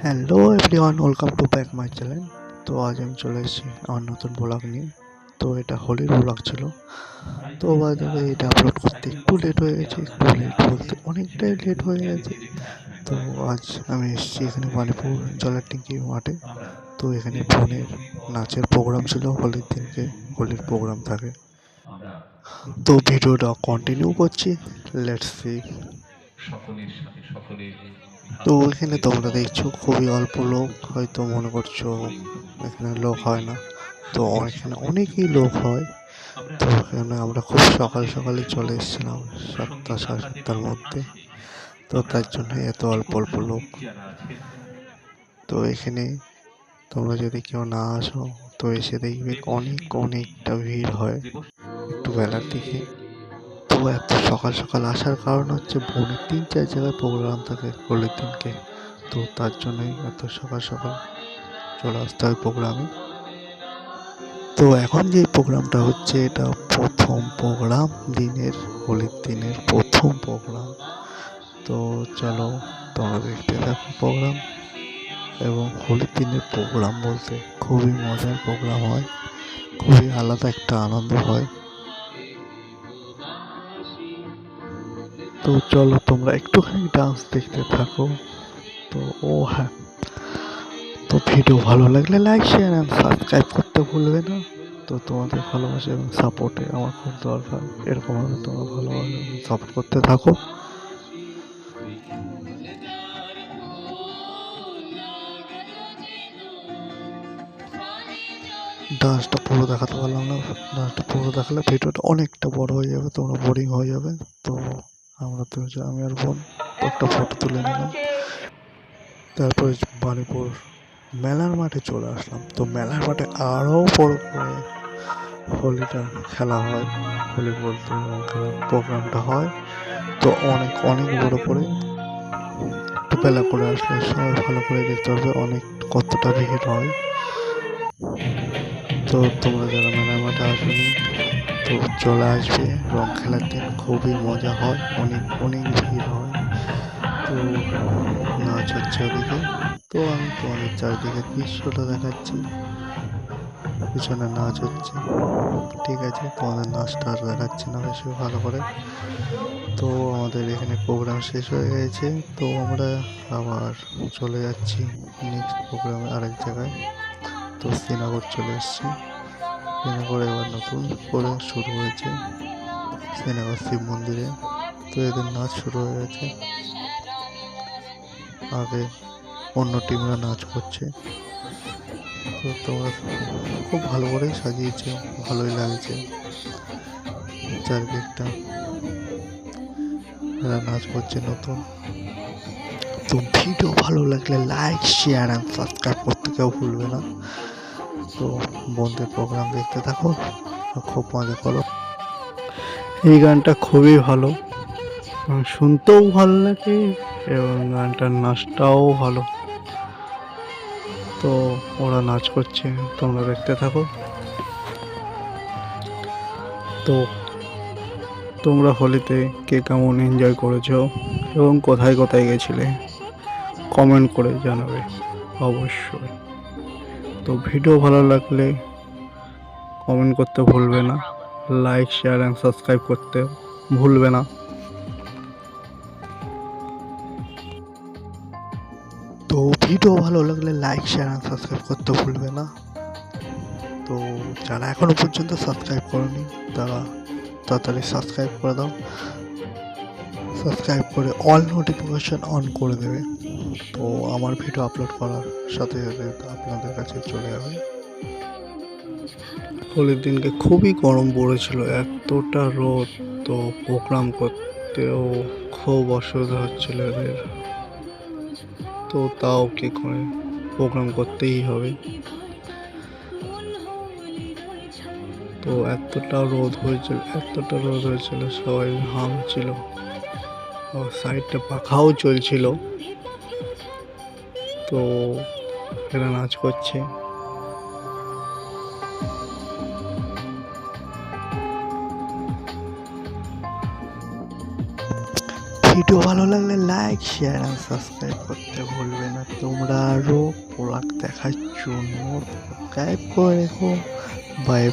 Hello everyone, welcome to back my channel. তো আজ আমি চলে এসেছি আমার নতুন ব্লগ নিয়ে। তো এটা হোলির ব্লগ ছিল। তো বাই দ্য ওয়ে, এটা আপলোড করতে একটু লেট হয়ে গেছে, একটু লেট বলতে অনেকটাই লেট হয়ে গেছে। তো আজ আমি এসেছি এখানে মানিপুর জলের ট্যাঙ্কি মাঠে। তো এখানে বোনের নাচের প্রোগ্রাম ছিল, হোলির দিনকে হোলির প্রোগ্রাম থাকে। তো ভিডিওটা কন্টিনিউ করছি, লেটস সি। সকলের সাথে সকলের তো ভালো এখানে থাকলে তোমরা দেখছো খুবই অল্প লোক, হয়তো মনে করছো সকলেই এখানে লোক হয় না। তো সুখের এখানে সাথে অনেকই লোক হয়। আমরা তো এখানে আমরা খুব সকাল আমাদের সকালে চলে এসেছিলাম, সাতটা সঙ্গীত সাড়ে আপনাদের সাতটার মধ্যে। মাঝে তো আমরা তার জন্য এত অল্প অল্প লোক। উপস্থিত যারা আছেন তো এখানে তোমরা যদি কেউ না আসো, তো এসে দেখবে অনেক অনেকটা ভিড় হয় দেব একটু বেলার দিকে। তো এত সকাল সকাল আসার কারণ হচ্ছে বোনের 3-4 জায়গায় প্রোগ্রাম থাকে হোলির দিনকে। তো তার জন্যই এত সকাল সকাল চলে আসতে হয় প্রোগ্রামে। তো এখন যে প্রোগ্রামটা হচ্ছে, এটা প্রথম প্রোগ্রাম দিনের, হোলির দিনের প্রথম প্রোগ্রাম। তো চলো তোমরা দেখতে থাকো প্রোগ্রাম। এবং হোলির দিনের প্রোগ্রাম বলতে খুবই মজার প্রোগ্রাম হয়, খুবই আলাদা একটা আনন্দ হয়। তো চলো তোমরা একটুখানি ডান্স দেখতে থাকো। তো ও হ্যাঁ, তো ভিডিও ভালো লাগলে লাইক শেয়ার অ্যান্ড সাবস্ক্রাইব করতে ভুলবে না। তো তোমাদের ভালোবাসা এবং সাপোর্টে আমার খুব দরকার। এরকমভাবে তোমরা ভালোভাবে সাপোর্ট করতে থাকো। ডান্সটা পুরো দেখাতে পারলাম না, ডান্সটা পুরো দেখালে ভিডিওটা অনেকটা বড় হয়ে যাবে, তোমরা বোরিং হয়ে যাবে। তো আমি আর বোন তো একটা ফটো তুলে নিলাম। তারপরে বাণীপুর মেলার মাঠে চলে আসলাম। তো মেলার মাঠে আরও বড় করে হোলিটা খেলা হয়, হোলি বলতে রং খেলার প্রোগ্রামটা হয়। তো অনেক অনেক বড় করে, একটু বেলা করে আসলে সবাই ভালো করে দেখতে পারবে অনেক কতটা ভিড় হয়। তো তোমরা যারা মেলার মাঠে আসোনি, তো চলে আসবে, রং খেলার দিন খুবই মজা হয়, অনেক অনেক ভিড় হয়। তো নাচ হচ্ছে ওদিকে। তো আমি তোমাদের চারিদিকে দৃশ্যটা দেখাচ্ছি, পিছনে নাচ হচ্ছে। ঠিক আছে, তোমাদের নাচটা আর দেখাচ্ছি না বেশি ভালো করে। তো আমাদের এখানে প্রোগ্রাম শেষ হয়ে গেছে। তো আমরা আবার চলে যাচ্ছি নেক্সট প্রোগ্রামে আরেক জায়গায়। তো শ্রীনগর চলে এসেছি। শ্রীনগরে এবার নতুন করে শুরু হয়েছে, শ্রীনগর শিব মন্দিরে। তো এদের নাচ শুরু হয়ে গেছে, আগে অন্য টিমরা নাচ করছে। তো তোমরা খুব ভালো করেই সাজিয়েছে, ভালোই লাগছে চারিদিকটা, এরা নাচ করছে নতুন। তো ভিডিও ভালো লাগলে লাইক শেয়ার অ্যান্ড সাবস্ক্রাইব করতে কেউ ভুলবে না। তো বন্ধুদের প্রোগ্রাম দেখতে থাকো, খুব মজা করো। এই গানটা খুবই ভালো, শুনতেও ভালো লাগে এবং গানটার নাচটাও ভালো। তো ওরা নাচ করছে, তোমরা দেখতে থাকো। তো তোমরা হোলিতে কে কেমন এনজয় করেছো এবং কোথায় কোথায় গেছিলে, কমেন্ট করে জানাবে অবশ্যই। তো ভিডিও ভালো লাগলে কমেন্ট করতে ভুলবে না, লাইক শেয়ার অ্যান্ড সাবস্ক্রাইব করতে ভুলবে না। তো ভিডিও ভালো লাগলে লাইক শেয়ার অ্যান্ড সাবস্ক্রাইব করতে ভুলবে না। তো যারা এখনো পর্যন্ত সাবস্ক্রাইব করনি, তারা তাড়াতাড়ি সাবস্ক্রাইব করে দাও। সাবস্ক্রাইব করে অল নোটিফিকেশন অন করে দেবে। তো আমার ভিডিও আপলোড করার সাথে সাথে আপনাদের কাছে চলে যাবে। হোলির দিনকে খুবই গরম পড়েছিল, এতটা রোদ। তো প্রোগ্রাম করতেও খুব অসুবিধা হচ্ছিল এদের। তো তাও কি করে, প্রোগ্রাম করতেই হবে। তো এতটা রোদ হয়েছিল সবাই হামছিল, সাইডটা পাখাও চলছিল। তো এরা নাচ করছে। ভিডিও ভালো লাগলে লাইক শেয়ার আর সাবস্ক্রাইব করতে ভুলবে না। তোমরা আরও ব্লগ দেখার জন্য সাবস্ক্রাইব করে রেখো। Bye bye.